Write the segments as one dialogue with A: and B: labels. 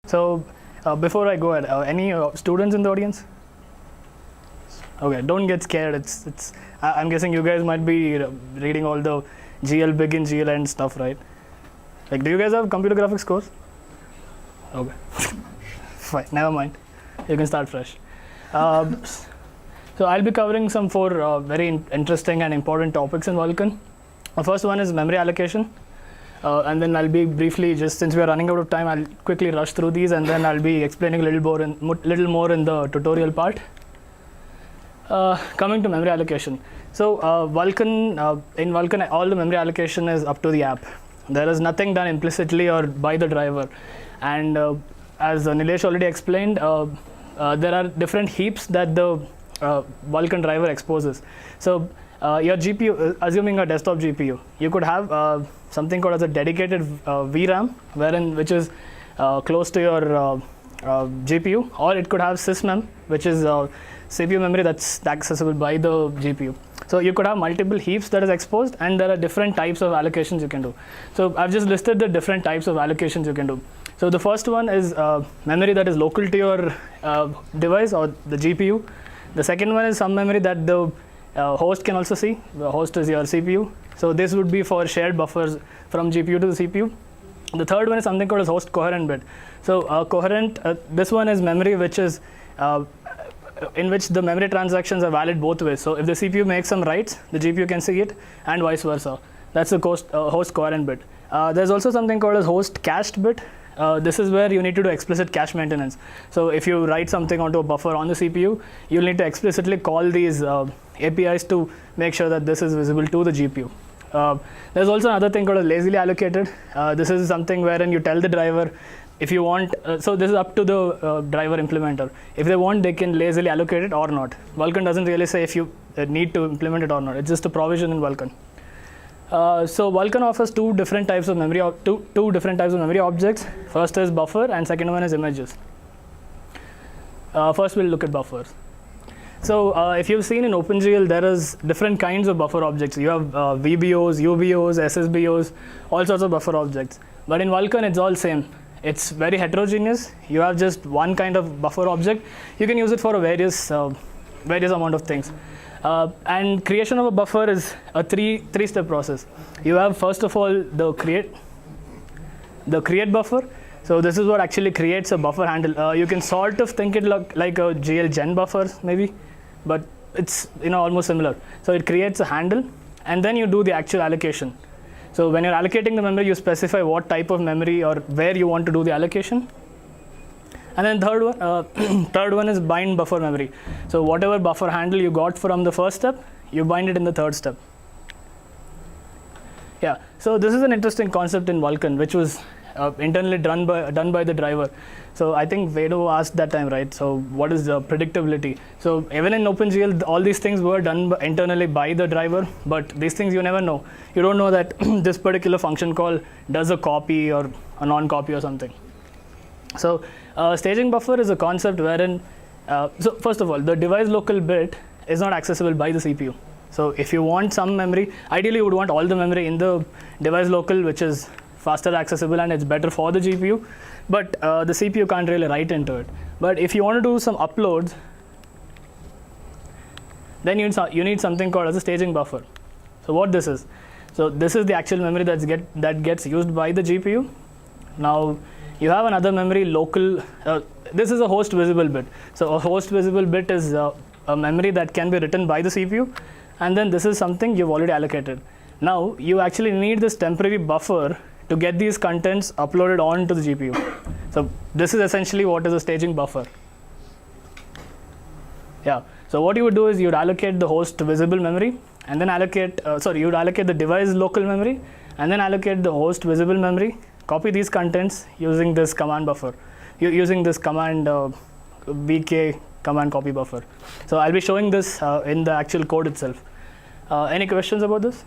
A: So before I go ahead, any students in the audience? Okay, don't get scared. I'm guessing you guys might be reading all the GL begin, GL end stuff, right? Like, do you guys have computer graphics course? Okay, fine, never mind. You can start fresh. So I'll be covering some 4 very interesting and important topics in Vulkan. The first one is memory allocation. And then I'll be briefly, just since we are running out of time, I'll quickly rush through these, and then I'll be explaining a little more in the tutorial part. Coming to memory allocation. So in Vulkan, all the memory allocation is up to the app. There is nothing done implicitly or by the driver. And as Nilesh already explained, there are different heaps that the Vulkan driver exposes. So your GPU, assuming a desktop GPU, you could have something called as a dedicated VRAM, which is close to your GPU, or it could have sysmem, which is CPU memory that's accessible by the GPU. So you could have multiple heaps that is exposed, and there are different types of allocations you can do. So I've just listed the different types of allocations you can do. So the first one is memory that is local to your device or the GPU. The second one is some memory that the host can also see. The host is your CPU. So this would be for shared buffers from GPU to the CPU. The third one is something called as host coherent bit. So coherent, this one is memory which is in which the memory transactions are valid both ways. So if the CPU makes some writes, the GPU can see it, and vice versa. That's the host coherent bit. There's also something called as host cached bit. This is where you need to do explicit cache maintenance. So if you write something onto a buffer on the CPU, you'll need to explicitly call these APIs to make sure that this is visible to the GPU. There's also another thing called lazily allocated. This is something wherein you tell the driver if you want, so this is up to the driver implementer. If they want, they can lazily allocate it or not. Vulkan doesn't really say if you need to implement it or not. It's just a provision in Vulkan. So Vulkan offers two different types of memory objects. First is buffer, and second one is images. First we'll look at buffers. So if you've seen in OpenGL, there is different kinds of buffer objects. You have VBOs, UBOs, SSBOs, all sorts of buffer objects. But in Vulkan, it's all same. It's very heterogeneous. You have just one kind of buffer object. You can use it for a various amount of things. And creation of a buffer is a three-step process. You have, first of all, the create buffer. So this is what actually creates a buffer handle. You can sort of think it like a GL gen buffer maybe, but it's almost similar. So it creates a handle, and then you do the actual allocation. So when you're allocating the memory, you specify what type of memory or where you want to do the allocation. And then third one is bind buffer memory. So whatever buffer handle you got from the first step, you bind it in the third step. Yeah. So this is an interesting concept in Vulkan, which was internally done by the driver. So I think Vedo asked that time, right? So what is the predictability? So even in OpenGL, all these things were done internally by the driver, but these things you never know. You don't know that this particular function call does a copy or a non-copy or something. So staging buffer is a concept wherein, so first of all, the device local bit is not accessible by the CPU. So if you want some memory, ideally you would want all the memory in the device local, which is faster accessible and it's better for the GPU, but the CPU can't really write into it. But if you want to do some uploads, then you need something called as a staging buffer. So what this is? So this is the actual memory that gets used by the GPU. Now you have another memory local. This is a host visible bit. So a host visible bit is a memory that can be written by the CPU, and then this is something you've already allocated. Now you actually need this temporary buffer to get these contents uploaded onto the GPU. So this is essentially what is a staging buffer. Yeah. So what you would do is you'd allocate the host visible memory, and then you'd allocate the device local memory, and then allocate the host visible memory. Copy these contents using this command buffer. Using this command vk command copy buffer. So I'll be showing this in the actual code itself. Any questions about this?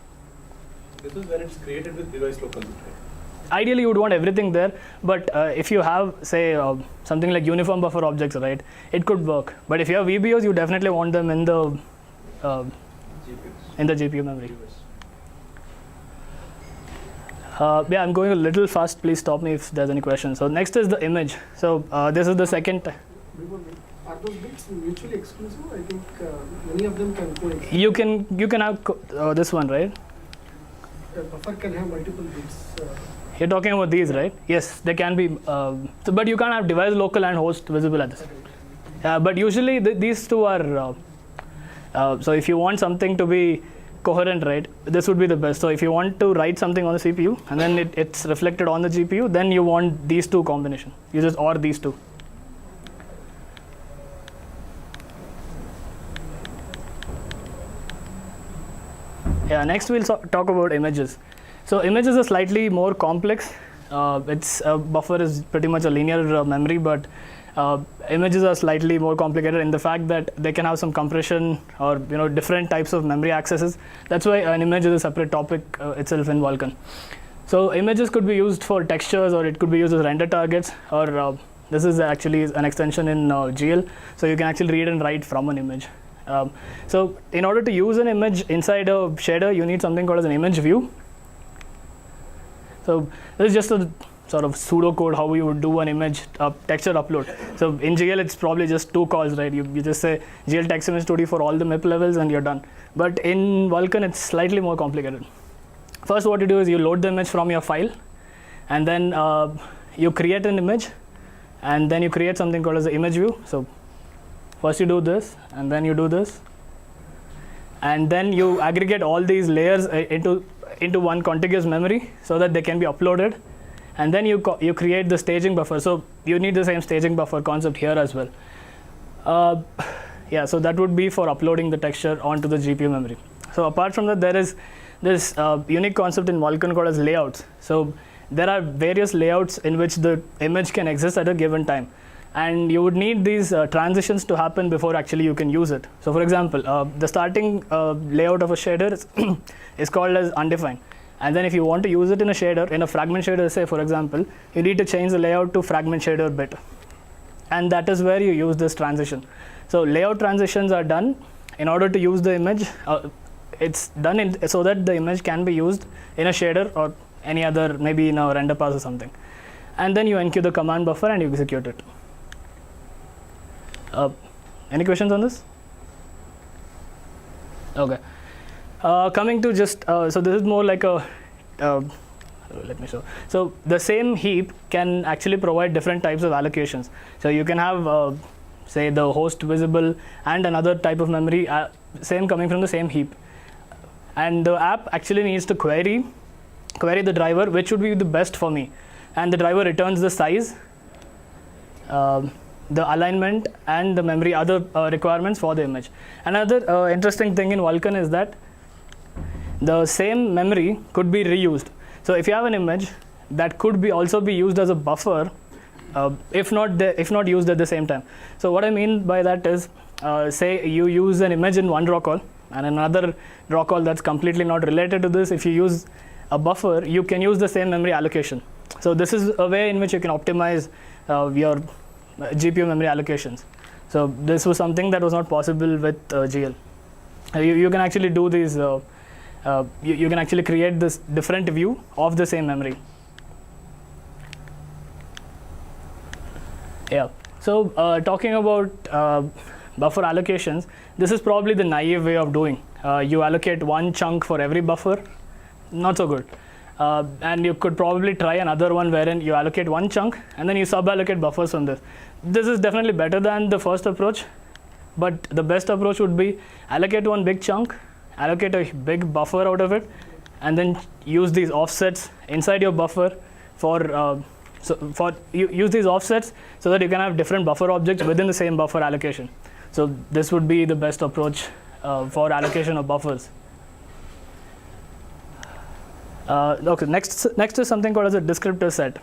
B: This is where it's created with device local.
A: ideally you would want everything there, but if you have, say, something like uniform buffer objects, right, it could work. But if you have VBOs, you definitely want them in the GPU memory. Yeah, I'm going a little fast. Please stop me if there's any questions. So next is the image. So this is the second.
B: Are those bits mutually exclusive? I think many of them can coexist.
A: You can have this one, right?
B: The buffer can have multiple bits.
A: You're talking about these, right? Yes, they can be. But you can't have device local and host visible at this. But usually these two are. So if you want something to be coherent, right, this would be the best. So if you want to write something on the CPU and then it's reflected on the GPU, then you want these two combination. You just or these two. Yeah, next we'll talk about images. So images are slightly more complex. Its buffer is pretty much a linear memory, but images are slightly more complicated in the fact that they can have some compression or different types of memory accesses. That's why an image is a separate topic itself in Vulkan. So images could be used for textures, or it could be used as render targets, or this is actually an extension in GL, so you can actually read and write from an image. So in order to use an image inside a shader, you need something called as an image view. So this is just a sort of pseudo code how you would do an image texture upload. So in GL, it's probably just two calls, right? You just say GL text image 2D for all the MIP levels and you're done. But in Vulkan, it's slightly more complicated. First, what you do is you load the image from your file, and then you create an image, and then you create something called as the image view. So first you do this, and then you do this, and then you aggregate all these layers into one contiguous memory so that they can be uploaded, and then you create the staging buffer. So you need the same staging buffer concept here as well. Yeah, so that would be for uploading the texture onto the GPU memory. So apart from that, there is this unique concept in Vulkan called as layouts. So there are various layouts in which the image can exist at a given time. And you would need these transitions to happen before actually you can use it. So for example, the starting layout of a shader is called as undefined. And then if you want to use it in a shader, in a fragment shader, say for example, you need to change the layout to fragment shader bit. And that is where you use this transition. So layout transitions are done in order to use the image. It's done so that the image can be used in a shader or any other, maybe in a render pass or something. And then you enqueue the command buffer and you execute it. Any questions on this? Okay. Coming to just, so this is more like a, let me show. So the same heap can actually provide different types of allocations. So you can have, say, the host visible and another type of memory, same coming from the same heap. And the app actually needs to query the driver, which would be the best for me. And the driver returns the size, the alignment, and the memory, other requirements for the image. Another interesting thing in Vulkan is that the same memory could be reused. So if you have an image that could be also be used as a buffer, if not used at the same time. So what I mean by that is, say you use an image in one draw call and another draw call that's completely not related to this. If you use a buffer, you can use the same memory allocation. So this is a way in which you can optimize your GPU memory allocations. So this was something that was not possible with GL. You can actually do these, you can actually create this different view of the same memory. Yeah, so talking about buffer allocations, this is probably the naive way of doing. You allocate one chunk for every buffer, not so good. And you could probably try another one wherein you allocate one chunk and then you sub-allocate buffers from this. This is definitely better than the first approach, but the best approach would be allocate one big chunk, allocate a big buffer out of it, and then use these offsets inside your buffer use these offsets so that you can have different buffer objects within the same buffer allocation. So this would be the best approach for allocation of buffers. Okay, next is something called as a descriptor set.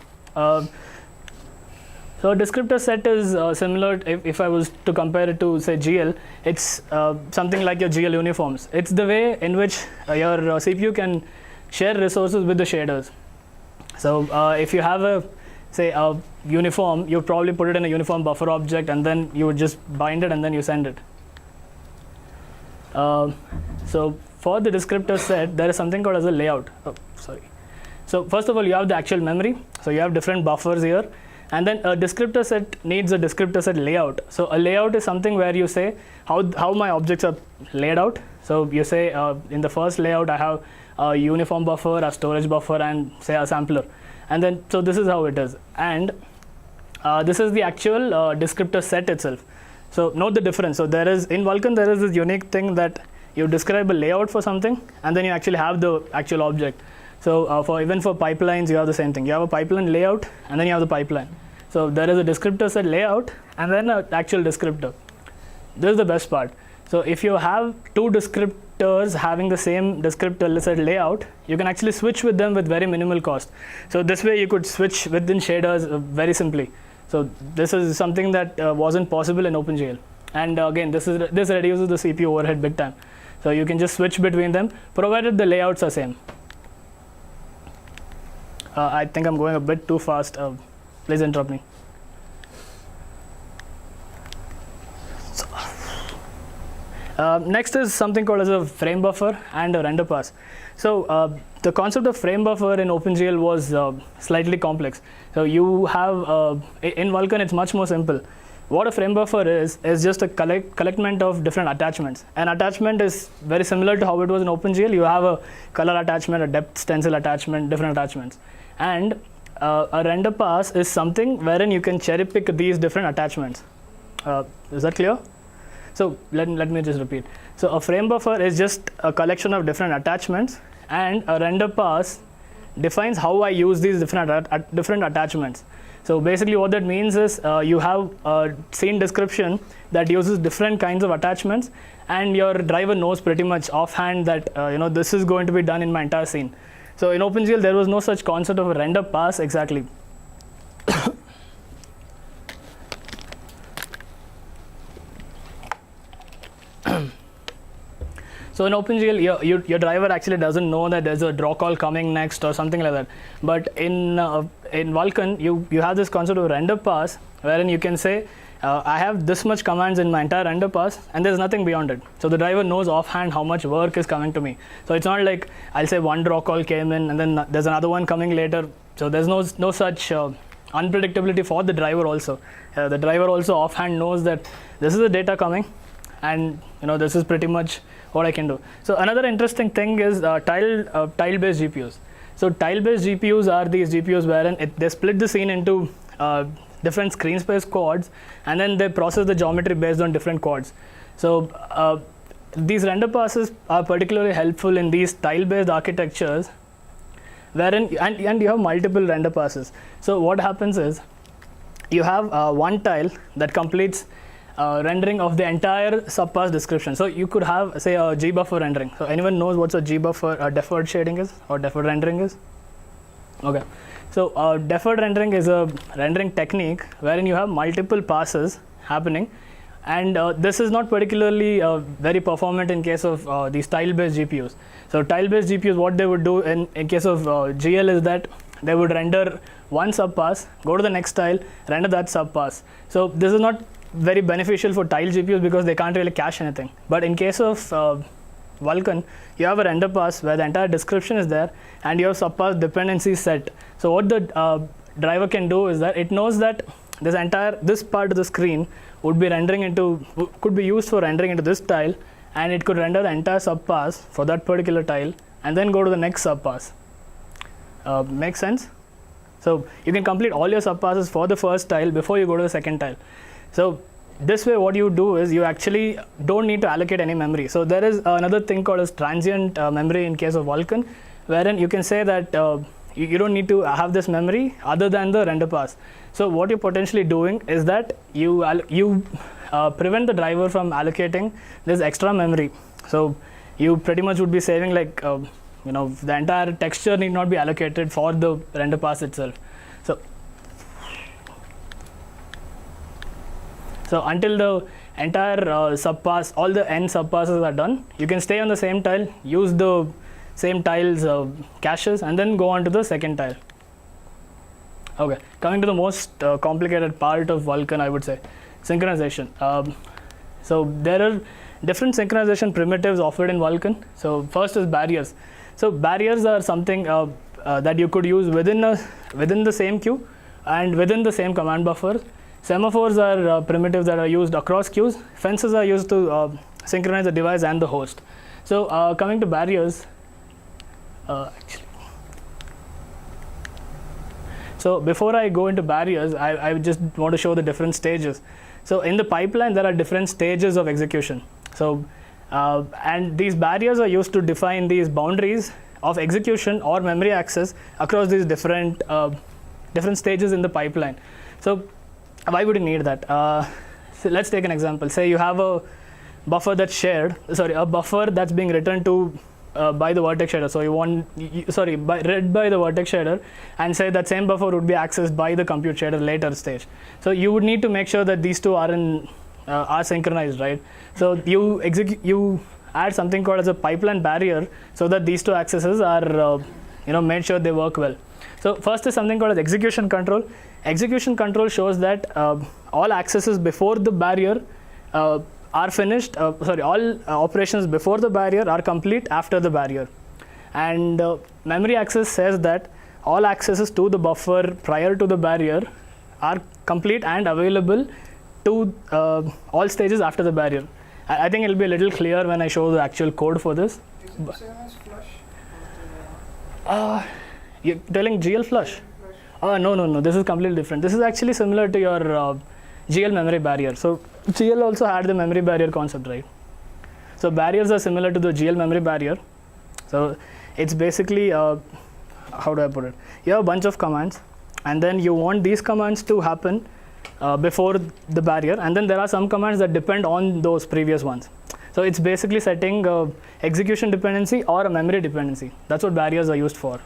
A: So a descriptor set is similar, if I was to compare it to, say, GL, it's something like your GL uniforms. It's the way in which your CPU can share resources with the shaders. So if you have a uniform, you probably put it in a uniform buffer object, and then you would just bind it and then you send it. So for the descriptor set, there is something called as a layout. So first of all, you have the actual memory. So you have different buffers here, and then a descriptor set needs a descriptor set layout. So a layout is something where you say how my objects are laid out. So you say in the first layout I have a uniform buffer, a storage buffer, and say a sampler. And then so this is how it is. And this is the actual descriptor set itself. So note the difference. So there is in Vulkan there is this unique thing that you describe a layout for something, and then you actually have the actual object. So for even for pipelines, you have the same thing. You have a pipeline layout, and then you have the pipeline. So there is a descriptor set layout, and then an actual descriptor. This is the best part. So if you have two descriptors having the same descriptor set layout, you can actually switch with them with very minimal cost. So this way you could switch within shaders very simply. So this is something that wasn't possible in OpenGL. And again, this reduces the CPU overhead big time. So you can just switch between them, provided the layouts are same. I think I'm going a bit too fast. Please interrupt me. Next is something called as a frame buffer and a render pass. So the concept of frame buffer in OpenGL was slightly complex. So you have in Vulkan it's much more simple. What a frame buffer is just a collectment of different attachments. An attachment is very similar to how it was in OpenGL. You have a color attachment, a depth stencil attachment, different attachments. And a render pass is something wherein you can cherry pick these different attachments. Is that clear? So let me just repeat. So a frame buffer is just a collection of different attachments, and a render pass defines how I use these different attachments. So basically what that means is you have a scene description that uses different kinds of attachments, and your driver knows pretty much offhand that this is going to be done in my entire scene. So in OpenGL there was no such concept of a render pass exactly. So in OpenGL, your driver actually doesn't know that there's a draw call coming next or something like that. But in Vulkan, you have this concept of render pass, wherein you can say, I have this much commands in my entire render pass, and there's nothing beyond it. So the driver knows offhand how much work is coming to me. So it's not like I'll say one draw call came in, and then there's another one coming later. So there's no such unpredictability for the driver also. The driver also offhand knows that this is the data coming, and this is pretty much what I can do. So another interesting thing is tile-based GPUs. So tile-based GPUs are these GPUs wherein they split the scene into different screen space quads, and then they process the geometry based on different quads. So these render passes are particularly helpful in these tile-based architectures, wherein and you have multiple render passes. So what happens is you have one tile that completes rendering of the entire subpass description. So you could have, say, a G-buffer rendering. So anyone knows what's a G-buffer deferred shading is, or deferred rendering is? Okay. So deferred rendering is a rendering technique wherein you have multiple passes happening, and this is not particularly very performant in case of these tile-based GPUs. So tile-based GPUs, what they would do in case of GL is that they would render one subpass, go to the next tile, render that subpass. So this is not very beneficial for tile GPUs because they can't really cache anything. But in case of Vulkan, you have a render pass where the entire description is there, and you have subpass dependencies set. So what the driver can do is that it knows that this part of the screen could be used for rendering into this tile, and it could render the entire subpass for that particular tile, and then go to the next subpass. Makes sense? So you can complete all your subpasses for the first tile before you go to the second tile. So this way what you do is you actually don't need to allocate any memory. So there is another thing called as transient memory in case of Vulkan, wherein you can say that you don't need to have this memory other than the render pass. So what you're potentially doing is that you prevent the driver from allocating this extra memory. So you pretty much would be saving like the entire texture need not be allocated for the render pass itself. So until the entire subpass, all the n subpasses are done, you can stay on the same tile, use the same tiles caches, and then go on to the second tile. Okay, coming to the most complicated part of Vulkan, I would say, synchronization. So there are different synchronization primitives offered in Vulkan. So first is barriers. So barriers are something that you could use within the same queue and within the same command buffer. Semaphores are primitives that are used across queues. Fences are used to synchronize the device and the host. So coming to barriers, so before I go into barriers, I just want to show the different stages. So in the pipeline, there are different stages of execution. So and these barriers are used to define these boundaries of execution or memory access across these different stages in the pipeline. So why would you need that? So let's take an example. Say you have a buffer that's shared. Sorry, a buffer that's being written to by the vertex shader. So you want, read by the vertex shader, and say that same buffer would be accessed by the compute shader later stage. So you would need to make sure that these two are synchronized, right? So you add something called as a pipeline barrier so that these two accesses are made sure they work well. So first is something called as execution control. Execution control shows that all accesses before the barrier are finished, all operations before the barrier are complete after the barrier. And memory access says that all accesses to the buffer prior to the barrier are complete and available to all stages after the barrier. I think it'll be a little clear when I show the actual code for this.
B: Is it the same as flush?
A: You're telling GL flush? No, this is completely different. This is actually similar to your GL memory barrier. So GL also had the memory barrier concept, right? So barriers are similar to the GL memory barrier. So it's basically, how do I put it? You have a bunch of commands, and then you want these commands to happen before the barrier, and then there are some commands that depend on those previous ones. So it's basically setting execution dependency or a memory dependency. That's what barriers are used for.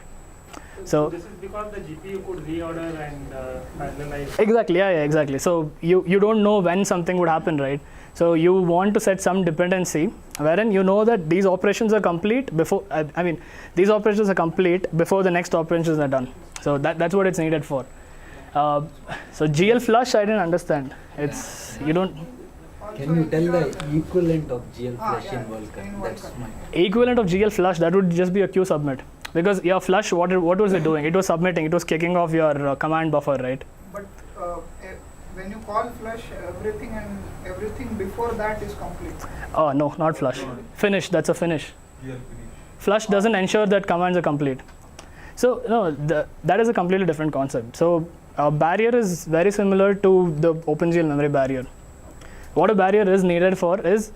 A: So
C: this is because the GPU could reorder and parallelize.
A: Exactly, yeah, exactly. So you don't know when something would happen, right? So you want to set some dependency wherein you know that these operations are complete before, these operations are complete before the next operations are done. So that's what it's needed for. So GL flush, I didn't understand. It's, you don't.
D: Can you tell the equivalent of GL flush in Vulkan? That's my
A: Equivalent of GL flush, that would just be a queue submit. Because your flush, what was it doing? It was submitting, it was kicking off your command buffer, right?
E: But when you call flush, everything before that is complete.
A: Oh, no, not flush. Finish, that's a finish. Flush doesn't ensure that commands are complete. So, no, that is a completely different concept. So, a barrier is very similar to the OpenGL memory barrier. What a barrier is needed for is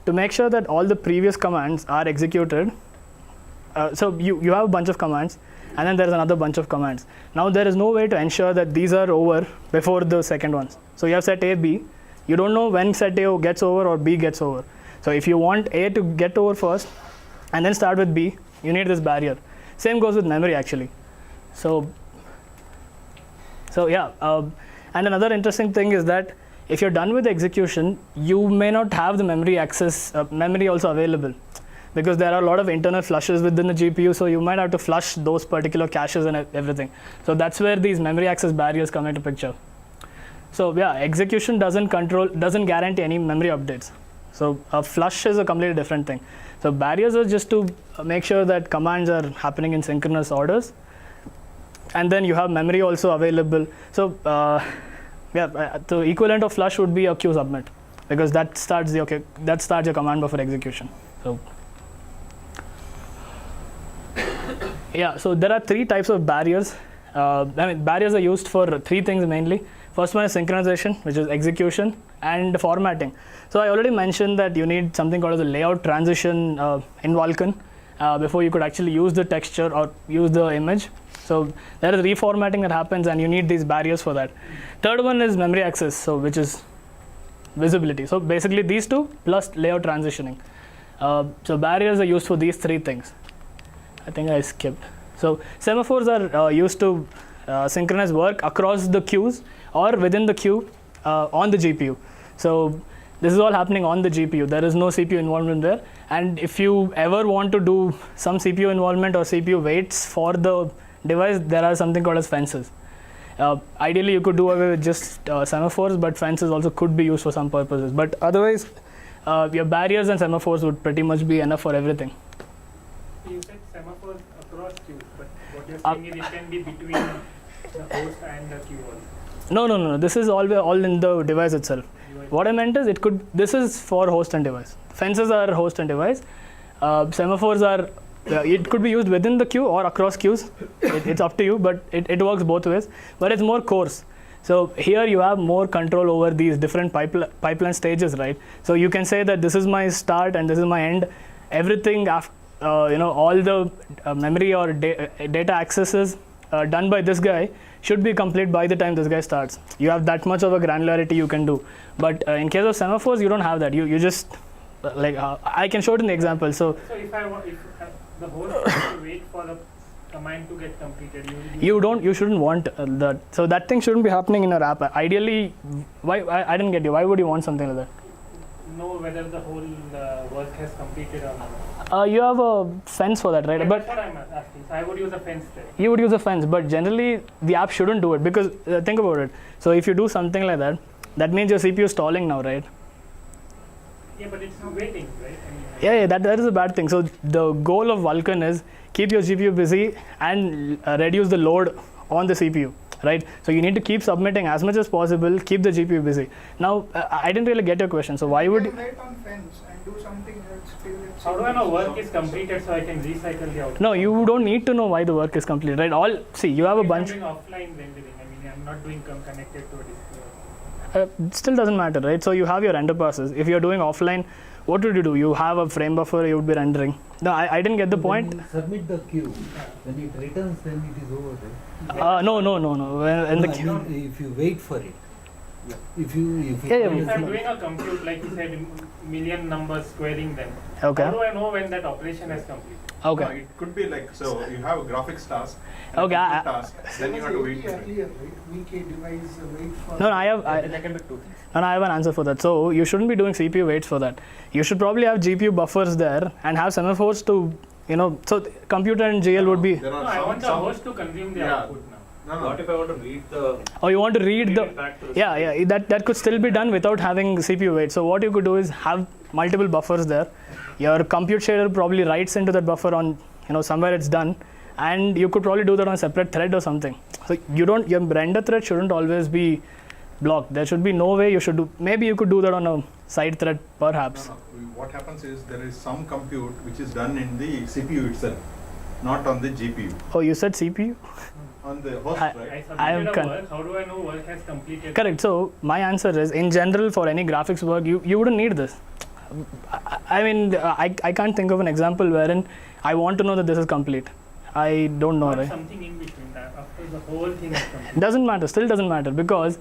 A: to make sure that all the previous commands are executed. So you have a bunch of commands, and then there is another bunch of commands. Now there is no way to ensure that these are over before the second ones. So you have set A, B. You don't know when set A gets over or B gets over. So if you want A to get over first and then start with B, you need this barrier. Same goes with memory actually. So yeah, and another interesting thing is that if you're done with the execution, you may not have the memory access, memory also available, because there are a lot of internal flushes within the GPU, so you might have to flush those particular caches and everything. So that's where these memory access barriers come into picture. So yeah, execution doesn't guarantee any memory updates. So a flush is a completely different thing. So barriers are just to make sure that commands are happening in synchronous orders, and then you have memory also available. So the equivalent of flush would be a queue submit, because that starts your command buffer execution. So yeah, so there are three types of barriers. Barriers are used for three things mainly. First one is synchronization, which is execution, and formatting. So I already mentioned that you need something called as a layout transition in Vulkan before you could actually use the texture or use the image. So there is reformatting that happens, and you need these barriers for that. Third one is memory access, so which is visibility. So basically these two plus layout transitioning. So barriers are used for these three things. I think I skipped. So semaphores are used to synchronize work across the queues or within the queue on the GPU. So this is all happening on the GPU. There is no CPU involvement there. And if you ever want to do some CPU involvement or CPU waits for the device, there are something called as fences. Ideally, you could do away with just semaphores, but fences also could be used for some purposes. But otherwise, your barriers and semaphores would pretty much be enough for everything.
C: You said semaphores across queues, but what you're saying is it can be between the host and the queue also.
A: No. This is all in the device itself. What I meant is this is for host and device. Fences are host and device. Semaphores are, it could be used within the queue or across queues. It's up to you, but it works both ways. But it's more coarse. So here you have more control over these different pipeline stages, right? So you can say that this is my start and this is my end. Everything after, all the memory or data accesses done by this guy should be complete by the time this guy starts. You have that much of a granularity you can do. But in case of semaphores, you don't have that. You just, I can show it in the example. So
C: if the host has to wait for the command to get completed,
A: you shouldn't want that. So that thing shouldn't be happening in your app. Ideally, I didn't get you. Why would you want something like that?
C: Know whether the whole work has completed or not.
A: You have a fence for that, right?
C: Yeah,
A: but
C: that's what I'm asking. So I would use a fence there.
A: You would use a fence, but generally the app shouldn't do it because think about it. So if you do something like that, that means your CPU is stalling now, right?
C: Yeah, but it's waiting, right?
A: Yeah, that is a bad thing. So the goal of Vulkan is keep your GPU busy and reduce the load on the CPU, right? So you need to keep submitting as much as possible, keep the GPU busy. Now, I didn't really get your question. So why would
E: you wait on fence and do something else till it's...
C: How do I know work is completed so I can recycle the output?
A: No, you don't need to know why the work is completed, right? You have a bunch.
C: I'm doing offline rendering. I'm not doing connected to a display.
A: It still doesn't matter, right? So you have your render passes. If you're doing offline, what would you do? You have a frame buffer, you would be rendering. No, I didn't get the point.
D: When you submit the queue, when it returns, then it is over, right?
A: No.
D: If you wait for it. If you
C: If I'm doing a compute, like you said, million numbers, squaring them,
A: Okay.
C: how do I know when that operation has completed?
A: Okay.
F: No, it could be like, so you have a graphics task,
A: Okay,
F: task, then you have to wait for it.
B: earlier, right? VK device wait for...
A: No, I have an answer for that. So you shouldn't be doing CPU waits for that. You should probably have GPU buffers there and have semaphores to, so computer and GL would be.
F: There
C: No,
F: are
C: I
F: some-
C: want the
F: some-
C: host to consume the
F: Yeah.
C: output now.
F: No.
G: What if I want to read the
A: Oh, you want to read the.
G: it back to the
A: Yeah, that could still be done without having CPU wait. So what you could do is have multiple buffers there. Your compute shader probably writes into that buffer on, somewhere it's done, and you could probably do that on a separate thread or something. So your render thread shouldn't always be blocked. There should be no way you should do. Maybe you could do that on a side thread, perhaps.
F: No. What happens is there is some compute which is done in the CPU itself, not on the GPU.
A: Oh, you said CPU?
F: On the host,
A: I-
F: right?
C: I
A: am
C: submitted
A: con-
C: a work. How do I know work has completed?
A: Correct. So my answer is, in general, for any graphics work, you wouldn't need this. I can't think of an example wherein I want to know that this is complete. I don't know,
C: Not
A: right?
C: something in between that after the whole thing is completed.
A: Doesn't matter. Still doesn't matter because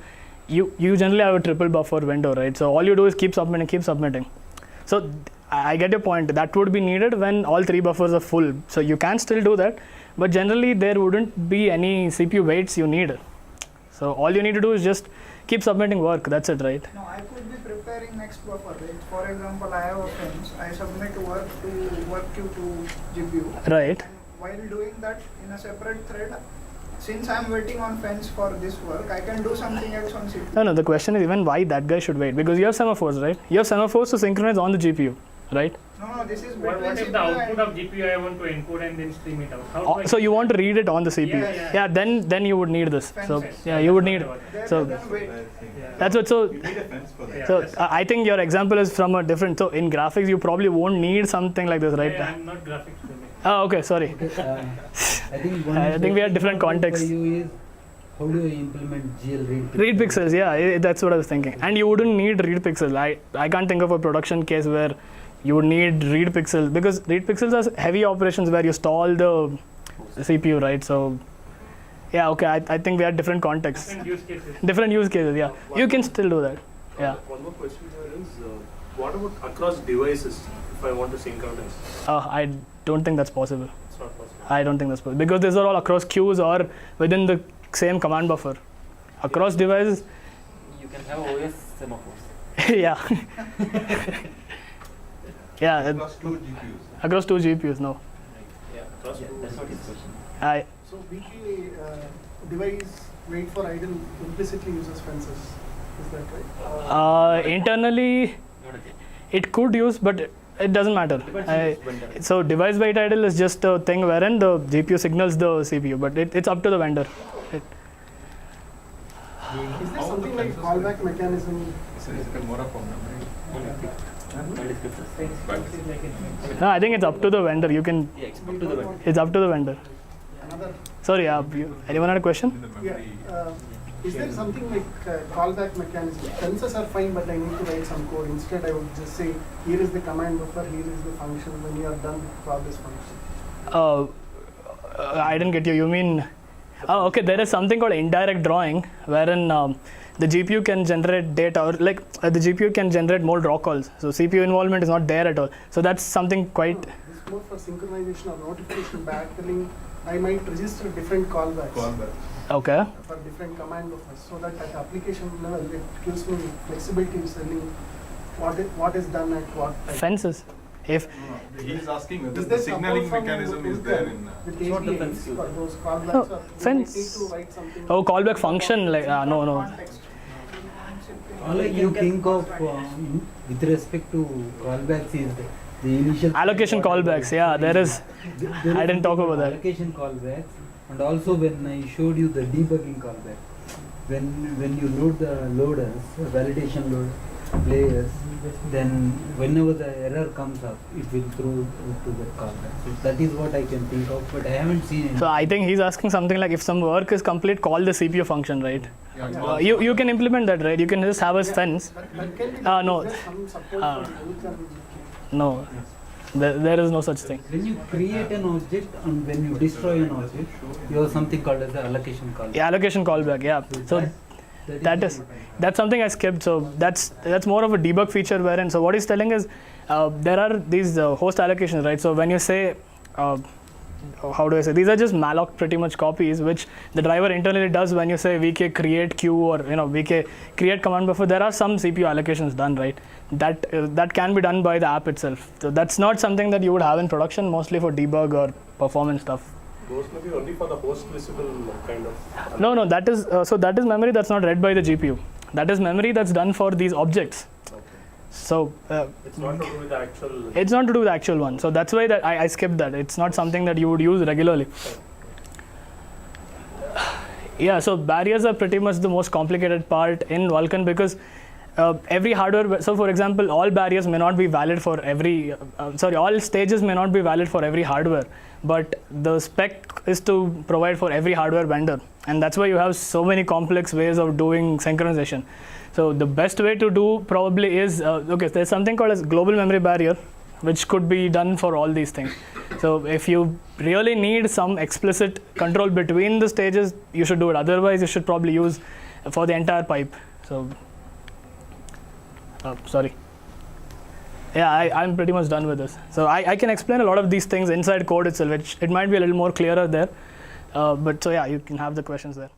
A: you generally have a triple buffer window, right? So all you do is keep submitting. So I get your point. That would be needed when all three buffers are full. So you can still do that, but generally there wouldn't be any CPU waits you need. So all you need to do is just keep submitting work. That's it, right?
E: No, I could be preparing next buffer, right? For example, I have a fence. I submit work queue to GPU.
A: Right.
E: While doing that in a separate thread, since I'm waiting on fence for this work, I can do something else on CPU.
A: No. The question is even why that guy should wait, because you have semaphores, right? You have semaphores to synchronize on the GPU, right?
E: No, this is
C: What
E: between
C: if the
E: CPU
C: output
E: and...
C: of GPU I want to encode and then stream it out? How do I
A: So you want to read it on the CPU?
C: Yeah.
A: Then you would need this. So
C: Fences.
A: yeah, you would need.
E: There
A: So
E: they can wait.
C: Yeah.
A: that's what. So
F: You need a fence for that.
C: Yeah.
A: So
C: that's-
A: I think your example is from a different. So in graphics, you probably won't need something like this, right?
C: I'm not graphics domain.
A: Oh, okay. Sorry.
D: I think
A: I think we have different contexts.
D: For you is how do you implement GL read?
A: Read pixels, yeah, that's what I was thinking. And you wouldn't need read pixels. I can't think of a production case where you would need read pixels, because read pixels are heavy operations where you stall the CPU, right? So yeah, okay. I think we have different contexts,
C: Different use cases.
A: different use cases. Yeah, you can still do that. Yeah.
G: One more question here is, what about across devices if I want to synchronize?
A: I don't think that's possible.
G: It's not possible.
A: I don't think that's possible because these are all across queues or within the same command buffer. Across devices,
H: You can have OS semaphores.
A: yeah. Yeah,
F: Plus two GPUs.
A: across two GPUs, no.
G: Yeah, across two.
H: That's not his question.
A: I
B: So VK device wait for idle implicitly uses fences. Is that right?
A: Internally, it could use, but it doesn't matter. So device wait idle is just a thing wherein the GPU signals the CPU, but it's up to the vendor.
B: Is there something like callback mechanism?
F: More of a memory.
A: No, I think it's up to the vendor. You can.
H: Yeah, it's up to the vendor.
A: It's up to the vendor.
B: Another,
A: Sorry, anyone had a question?
F: In the
B: yeah.
F: memory.
B: Is there something like callback mechanism? Fences are fine, but I need to write some code. Instead, I would just say, here is the command buffer, here is the function. When you are done, call this function.
A: I didn't get you. You mean? Oh, okay. There is something called indirect drawing, wherein the GPU can generate data, or like the GPU can generate more draw calls. So CPU involvement is not there at all. So that's something quite.
B: No, this is more for synchronization or notification back telling I might register different callbacks.
A: Okay.
B: For different command buffers, so that at application level it gives me flexibility in telling what is done at what time.
A: Fences. If
F: He is asking whether
B: Is
F: the
B: there
F: signaling
B: support from
F: mechanism is
B: Vulkan
F: there in.
B: with
H: It's not the
B: APIs
H: fence
B: for those callbacks,
A: No,
B: or you
A: fence.
B: need to write something.
A: callback function like no.
E: Context.
D: All you think of with respect to callbacks is the initial
A: Allocation callbacks. Yeah, there is.
D: There
A: I
D: is
A: didn't talk
D: something
A: about that.
D: Allocation callbacks, and also when I showed you the debugging callback, when you load the loaders, validation load layers, then whenever the error comes up, it will throw to the callback. So that is what I can think of, but I haven't seen it.
A: So I think he's asking something like if some work is complete, call the CPU function, right?
F: Yeah,
A: You can implement that, right? You can just have a fence.
B: That can be
A: No.
B: is there some support for Vulkan?
A: No, there is no such thing.
D: When you create an object and when you destroy an object, you have something called as the allocation callback.
A: Yeah, allocation callback. Yeah. So that's something I skipped. So that's more of a debug feature wherein. So what he's telling is there are these host allocations, right? So when you say how do I say, these are just malloc pretty much copies which the driver internally does when you say vk create queue or vk create command buffer. There are some CPU allocations done, right? That can be done by the app itself. So that's not something that you would have in production, mostly for debug or performance stuff.
G: Those may be only for the host visible kind of.
A: No, that is that is memory that's not read by the GPU. That is memory that's done for these objects. So
G: It's not to do with the actual.
A: it's not to do with the actual one. So that's why that I skipped that. It's not something that you would use regularly. Yeah, so barriers are pretty much the most complicated part in Vulkan because every hardware, so for example, all barriers may not be valid for every, all stages may not be valid for every hardware, but the spec is to provide for every hardware vendor. And that's why you have so many complex ways of doing synchronization. So the best way to do probably is, there's something called as global memory barrier, which could be done for all these things. So if you really need some explicit control between the stages, you should do it. Otherwise, you should probably use for the entire pipe. So, sorry. Yeah, I'm pretty much done with this. So I can explain a lot of these things inside code itself, which it might be a little more clearer there. But so yeah, you can have the questions there.